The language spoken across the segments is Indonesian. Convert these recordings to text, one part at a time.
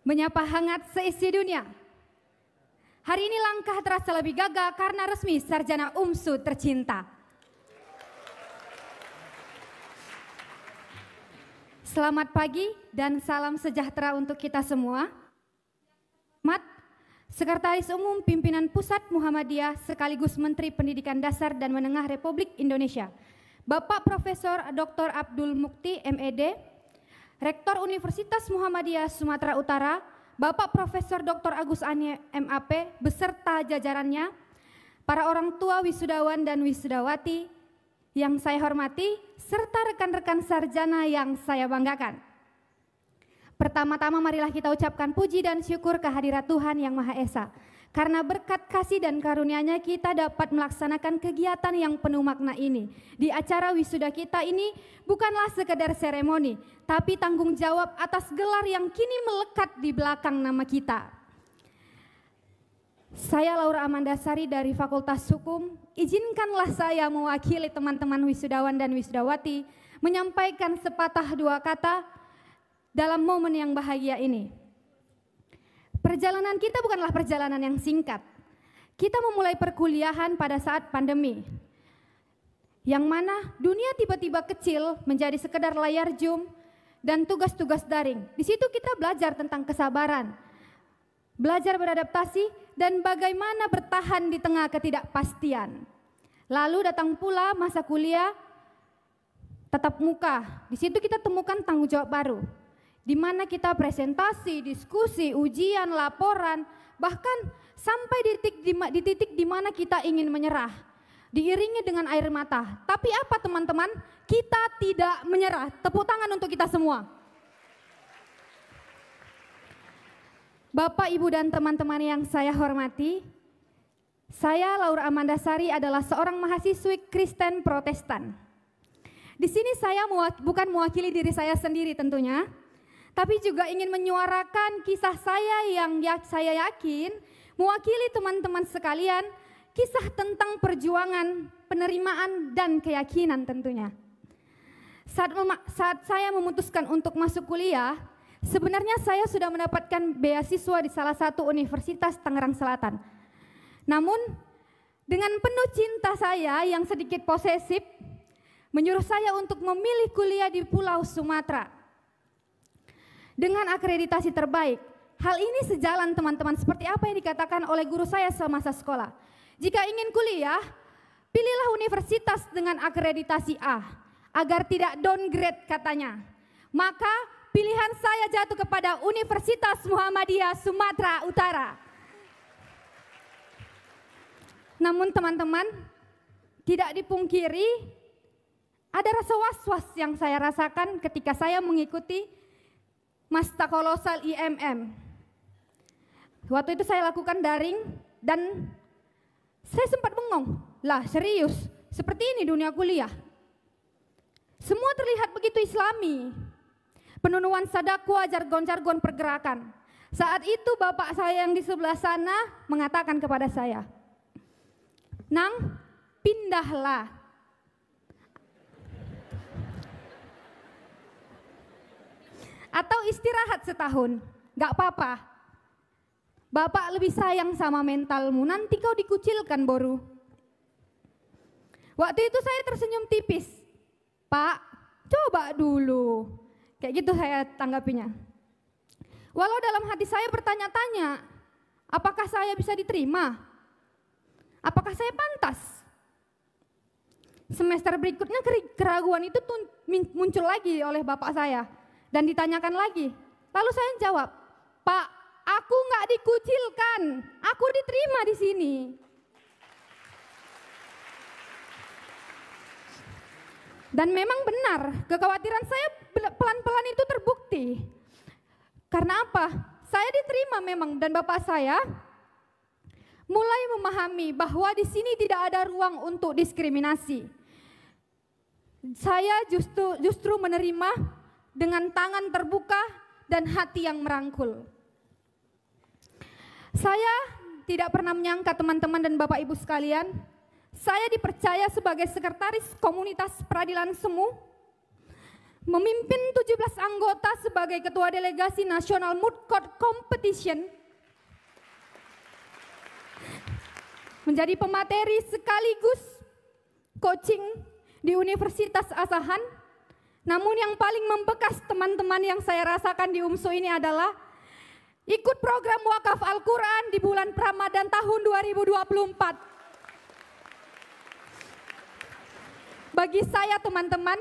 Menyapa hangat seisi dunia. Hari ini langkah terasa lebih gagah karena resmi sarjana UMSU tercinta. Selamat pagi dan salam sejahtera untuk kita semua. Sekretaris Umum Pimpinan Pusat Muhammadiyah sekaligus Menteri Pendidikan Dasar dan Menengah Republik Indonesia, Bapak Profesor Dr. Abdul Mukti MED, Rektor Universitas Muhammadiyah Sumatera Utara, Bapak Profesor Dr. Agus Anie MAP beserta jajarannya, para orang tua wisudawan dan wisudawati yang saya hormati, serta rekan-rekan sarjana yang saya banggakan. Pertama-tama marilah kita ucapkan puji dan syukur kehadirat Tuhan Yang Maha Esa. Karena berkat kasih dan karunia-Nya kita dapat melaksanakan kegiatan yang penuh makna ini. Di acara wisuda kita ini bukanlah sekedar seremoni, tapi tanggung jawab atas gelar yang kini melekat di belakang nama kita. Saya Laura Amandasari dari Fakultas Hukum, izinkanlah saya mewakili teman-teman wisudawan dan wisudawati menyampaikan sepatah dua kata dalam momen yang bahagia ini. Perjalanan kita bukanlah perjalanan yang singkat. Kita memulai perkuliahan pada saat pandemi, yang mana dunia tiba-tiba kecil menjadi sekedar layar Zoom dan tugas-tugas daring. Di situ kita belajar tentang kesabaran, belajar beradaptasi, dan bagaimana bertahan di tengah ketidakpastian. Lalu datang pula masa kuliah tatap muka. Di situ kita temukan tanggung jawab baru, di mana kita presentasi, diskusi, ujian, laporan, bahkan sampai di titik di mana kita ingin menyerah, diiringi dengan air mata. Tapi apa teman-teman? Kita tidak menyerah. Tepuk tangan untuk kita semua. Bapak, Ibu, dan teman-teman yang saya hormati, saya Laura Amandasari adalah seorang mahasiswi Kristen Protestan. Di sini saya bukan mewakili diri saya sendiri tentunya, tapi juga ingin menyuarakan kisah saya yang saya yakin mewakili teman-teman sekalian, kisah tentang perjuangan, penerimaan, dan keyakinan tentunya. Saat saya memutuskan untuk masuk kuliah, sebenarnya saya sudah mendapatkan beasiswa di salah satu universitas Tangerang Selatan. Namun, dengan penuh cinta saya yang sedikit posesif, menyuruh saya untuk memilih kuliah di Pulau Sumatera dengan akreditasi terbaik. Hal ini sejalan teman-teman seperti apa yang dikatakan oleh guru saya semasa sekolah. Jika ingin kuliah, pilihlah universitas dengan akreditasi A, agar tidak downgrade katanya. Maka pilihan saya jatuh kepada Universitas Muhammadiyah Sumatera Utara. Namun teman-teman, tidak dipungkiri ada rasa was-was yang saya rasakan ketika saya mengikuti Masta Kolosal IMM. Waktu itu saya lakukan daring dan saya sempat bengong. Lah serius, seperti ini dunia kuliah. Semua terlihat begitu islami. Penuh nuansa dakwah, jargon-jargon pergerakan. Saat itu bapak saya yang di sebelah sana mengatakan kepada saya, "Nang, pindahlah." Atau istirahat setahun, gak apa-apa. Bapak lebih sayang sama mentalmu, nanti kau dikucilkan boru. Waktu itu saya tersenyum tipis. "Pak, coba dulu." Kayak gitu saya tanggapinya. Walau dalam hati saya bertanya-tanya, apakah saya bisa diterima? Apakah saya pantas? Semester berikutnya keraguan itu muncul lagi oleh bapak saya. Dan ditanyakan lagi, lalu saya jawab, "Pak, aku nggak dikucilkan, aku diterima di sini." Dan memang benar, kekhawatiran saya pelan-pelan itu terbukti. Karena apa? Saya diterima memang, dan bapak saya mulai memahami bahwa di sini tidak ada ruang untuk diskriminasi. Saya justru menerima dengan tangan terbuka dan hati yang merangkul. Saya tidak pernah menyangka teman-teman dan Bapak Ibu sekalian, saya dipercaya sebagai sekretaris komunitas peradilan semu memimpin 17 anggota sebagai Ketua Delegasi Nasional Moot Court Competition, menjadi pemateri sekaligus coaching di Universitas Asahan. Namun yang paling membekas teman-teman yang saya rasakan di UMSU ini adalah ikut program wakaf Al-Quran di bulan Ramadan tahun 2024. Bagi saya teman-teman,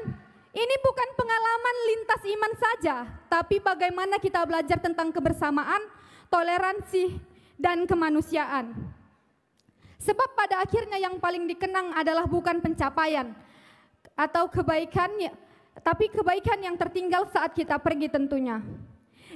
ini bukan pengalaman lintas iman saja, tapi bagaimana kita belajar tentang kebersamaan, toleransi, dan kemanusiaan. Sebab pada akhirnya yang paling dikenang adalah bukan pencapaian atau kebaikannya, tapi kebaikan yang tertinggal saat kita pergi tentunya.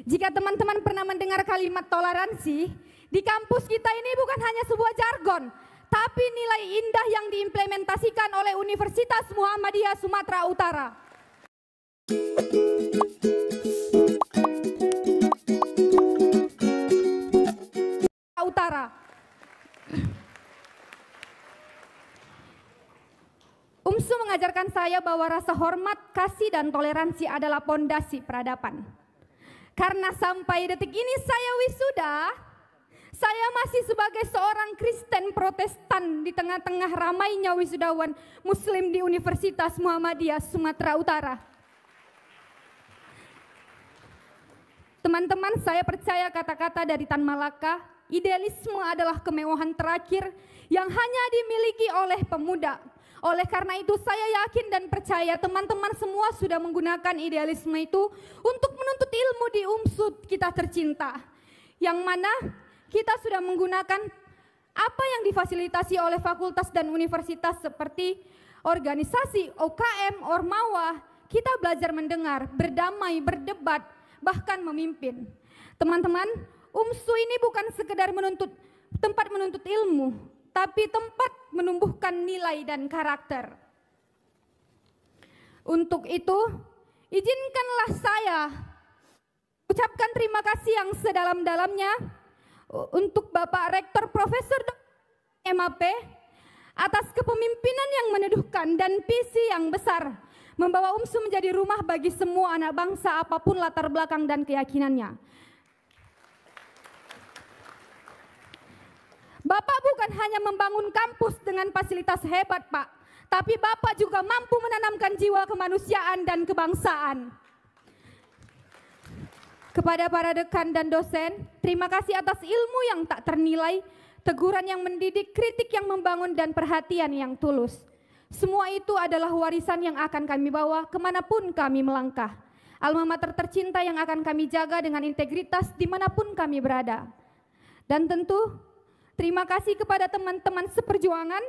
Jika teman-teman pernah mendengar kalimat toleransi, di kampus kita ini bukan hanya sebuah jargon, tapi nilai indah yang diimplementasikan oleh Universitas Muhammadiyah Sumatera Utara. UMSU mengajarkan saya bahwa rasa hormat, kasih, dan toleransi adalah pondasi peradaban. Karena sampai detik ini saya wisuda, saya masih sebagai seorang Kristen Protestan di tengah-tengah ramainya wisudawan Muslim di Universitas Muhammadiyah Sumatera Utara. Teman-teman, saya percaya kata-kata dari Tan Malaka, idealisme adalah kemewahan terakhir yang hanya dimiliki oleh pemuda. Oleh karena itu saya yakin dan percaya teman-teman semua sudah menggunakan idealisme itu untuk menuntut ilmu di UMSU kita tercinta. Yang mana kita sudah menggunakan apa yang difasilitasi oleh fakultas dan universitas seperti organisasi, OKM, Ormawa. Kita belajar mendengar, berdamai, berdebat, bahkan memimpin. Teman-teman, UMSU ini bukan sekedar tempat menuntut ilmu, tapi tempat menumbuhkan nilai dan karakter. Untuk itu, izinkanlah saya ucapkan terima kasih yang sedalam-dalamnya untuk Bapak Rektor Profesor MAP atas kepemimpinan yang meneduhkan dan visi yang besar membawa UMSU menjadi rumah bagi semua anak bangsa apapun latar belakang dan keyakinannya. Bapak bukan hanya membangun kampus dengan fasilitas hebat, Pak, tapi Bapak juga mampu menanamkan jiwa kemanusiaan dan kebangsaan. Kepada para dekan dan dosen, terima kasih atas ilmu yang tak ternilai, teguran yang mendidik, kritik yang membangun, dan perhatian yang tulus. Semua itu adalah warisan yang akan kami bawa kemanapun kami melangkah. Alma mater tercinta yang akan kami jaga dengan integritas dimanapun kami berada. Dan tentu, terima kasih kepada teman-teman seperjuangan.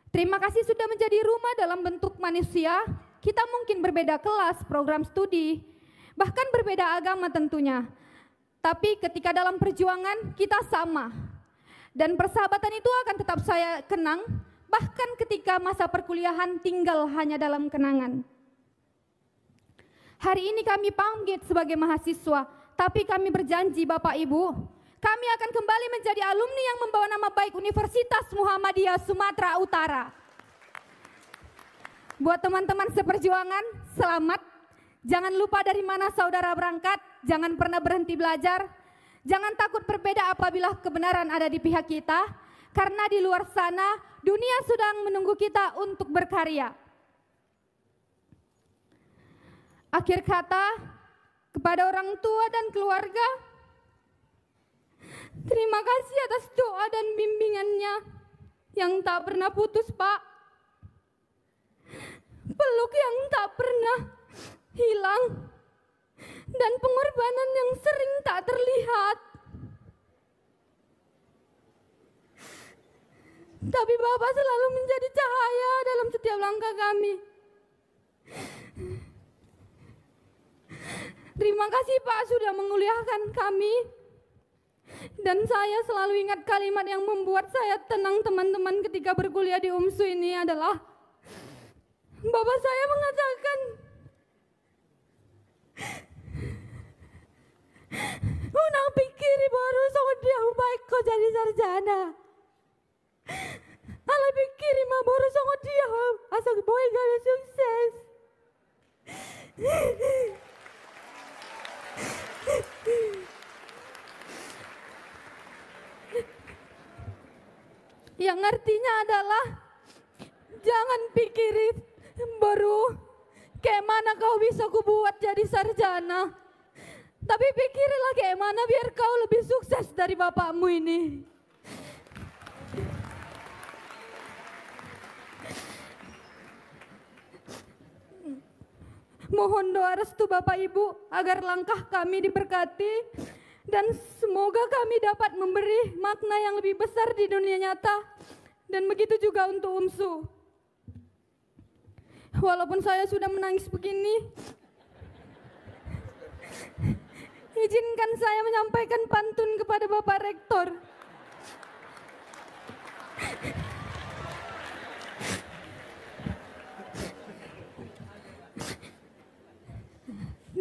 Terima kasih sudah menjadi rumah dalam bentuk manusia. Kita mungkin berbeda kelas, program studi, bahkan berbeda agama tentunya. Tapi ketika dalam perjuangan kita sama. Dan persahabatan itu akan tetap saya kenang, bahkan ketika masa perkuliahan tinggal hanya dalam kenangan. Hari ini kami pamit sebagai mahasiswa, tapi kami berjanji Bapak Ibu, kami akan kembali menjadi alumni yang membawa nama baik Universitas Muhammadiyah Sumatera Utara. Buat teman-teman seperjuangan, selamat. Jangan lupa dari mana saudara berangkat, jangan pernah berhenti belajar. Jangan takut berbeda apabila kebenaran ada di pihak kita, karena di luar sana dunia sedang menunggu kita untuk berkarya. Akhir kata, kepada orang tua dan keluarga, terima kasih atas doa dan bimbingannya yang tak pernah putus, Pak. Peluk yang tak pernah hilang, dan pengorbanan yang sering tak terlihat. Tapi Bapak selalu menjadi cahaya dalam setiap langkah kami. Terima kasih Pak sudah menguliakan kami. Dan saya selalu ingat kalimat yang membuat saya tenang teman-teman ketika berkuliah di UMSU ini adalah Bapak saya mengatakan, "Unang pikir baru sangat dia baik kau jadi sarjana. Ala pikir mah baru sangat dia asal boy gawe sukses." Yang artinya adalah jangan pikirin baru kayak mana kau bisa kubuat jadi sarjana. Tapi pikirlah kayak mana biar kau lebih sukses dari bapakmu ini. Mohon doa restu Bapak Ibu agar langkah kami diberkati dan semoga kami dapat memberi makna yang lebih besar di dunia nyata. Dan begitu juga untuk UMSU. Walaupun saya sudah menangis begini, izinkan saya menyampaikan pantun kepada Bapak Rektor.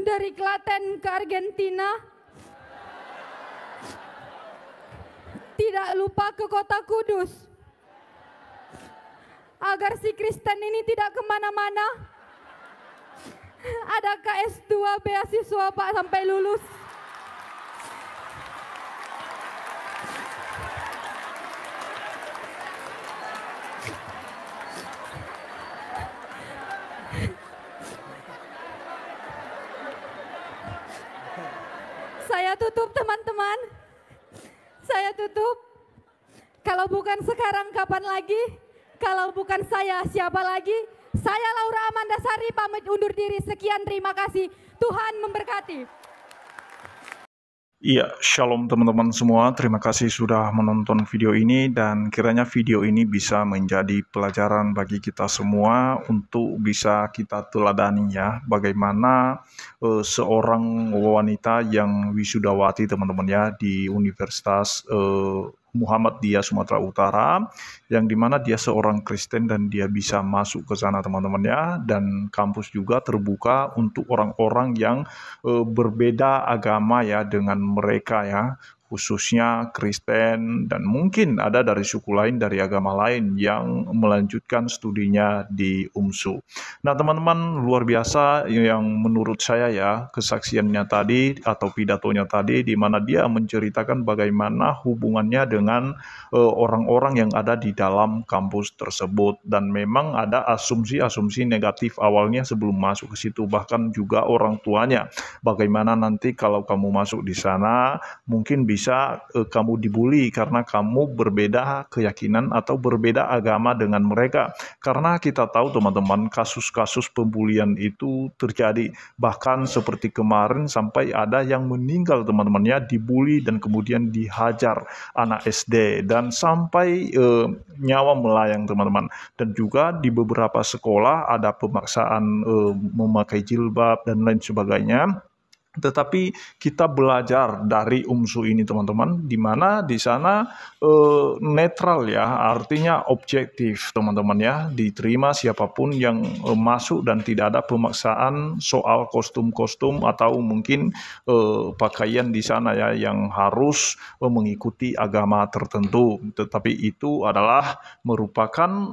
Dari Klaten ke Argentina, tidak lupa ke kota Kudus. Agar si Kristen ini tidak kemana-mana, ada KS2 beasiswa Pak sampai lulus. Saya tutup teman-teman, saya tutup. Kalau bukan sekarang kapan lagi? Kalau bukan saya siapa lagi? Saya Laura Amandasari pamit undur diri. Sekian, terima kasih. Tuhan memberkati. Iya, shalom teman-teman semua. Terima kasih sudah menonton video ini dan kiranya video ini bisa menjadi pelajaran bagi kita semua untuk bisa kita teladani ya. Bagaimana seorang wanita yang wisudawati teman-teman ya di Universitas Muhammadiyah Sumatera Utara, yang dimana dia seorang Kristen dan dia bisa masuk ke sana teman-teman ya, dan kampus juga terbuka untuk orang-orang yang berbeda agama ya dengan mereka ya, khususnya Kristen dan mungkin ada dari suku lain, dari agama lain yang melanjutkan studinya di UMSU. Nah teman-teman, luar biasa yang menurut saya ya kesaksiannya tadi atau pidatonya tadi, di mana dia menceritakan bagaimana hubungannya dengan orang-orang yang ada di dalam kampus tersebut, dan memang ada asumsi-asumsi negatif awalnya sebelum masuk ke situ, bahkan juga orang tuanya, bagaimana nanti kalau kamu masuk di sana mungkin bisa kamu dibully karena kamu berbeda keyakinan atau berbeda agama dengan mereka. Karena kita tahu teman-teman, kasus-kasus pembulian itu terjadi, bahkan seperti kemarin sampai ada yang meninggal teman-teman ya, dibully dan kemudian dihajar anak SD dan sampai nyawa melayang teman-teman. Dan juga di beberapa sekolah ada pemaksaan memakai jilbab dan lain sebagainya. Tetapi kita belajar dari UMSU ini teman-teman, di mana di sana netral ya, artinya objektif teman-teman ya, diterima siapapun yang masuk dan tidak ada pemaksaan soal kostum-kostum atau mungkin pakaian di sana ya yang harus mengikuti agama tertentu. Tetapi itu adalah merupakan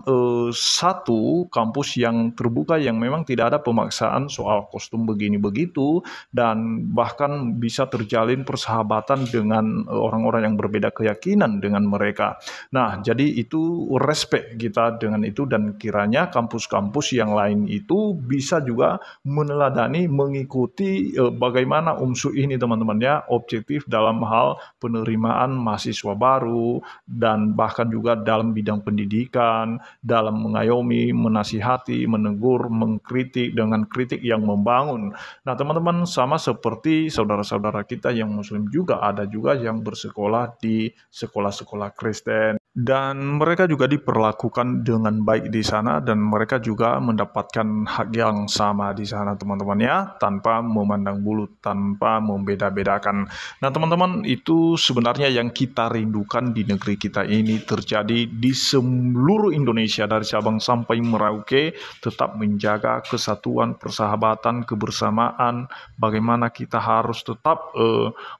satu kampus yang terbuka yang memang tidak ada pemaksaan soal kostum begini begitu, dan bahkan bisa terjalin persahabatan dengan orang-orang yang berbeda keyakinan dengan mereka. Nah, jadi itu respect kita dengan itu, dan kiranya kampus-kampus yang lain itu bisa juga meneladani, mengikuti bagaimana UMSU ini teman-teman ya, objektif dalam hal penerimaan mahasiswa baru, dan bahkan juga dalam bidang pendidikan, dalam mengayomi, menasihati, menegur, mengkritik dengan kritik yang membangun. Nah, teman-teman, sama seperti saudara-saudara kita yang muslim juga, ada juga yang bersekolah di sekolah-sekolah Kristen. Dan mereka juga diperlakukan dengan baik di sana, dan mereka juga mendapatkan hak yang sama di sana teman-teman ya, tanpa memandang bulu, tanpa membeda-bedakan. Nah teman-teman, itu sebenarnya yang kita rindukan di negeri kita ini terjadi di seluruh Indonesia, dari Sabang sampai Merauke, tetap menjaga kesatuan, persahabatan, kebersamaan, bagaimana kita harus tetap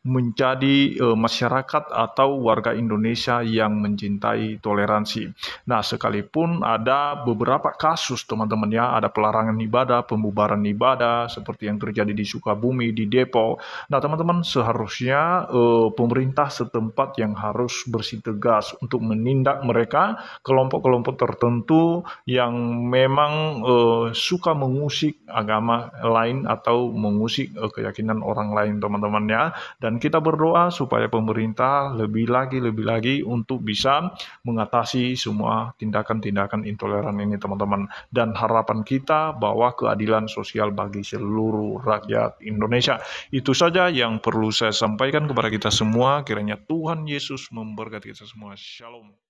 menjadi masyarakat atau warga Indonesia yang mencintai mencintai toleransi. Nah, sekalipun ada beberapa kasus teman-teman ya, ada pelarangan ibadah, pembubaran ibadah seperti yang terjadi di Sukabumi, di Depok. Nah, teman-teman, seharusnya pemerintah setempat yang harus bersitegas untuk menindak mereka, kelompok-kelompok tertentu yang memang suka mengusik agama lain atau mengusik keyakinan orang lain, teman-teman ya. Dan kita berdoa supaya pemerintah lebih lagi untuk bisa mengatasi semua tindakan-tindakan intoleran ini, teman-teman. Dan harapan kita bahwa keadilan sosial bagi seluruh rakyat Indonesia. Itu saja yang perlu saya sampaikan kepada kita semua. Kiranya Tuhan Yesus memberkati kita semua. Shalom.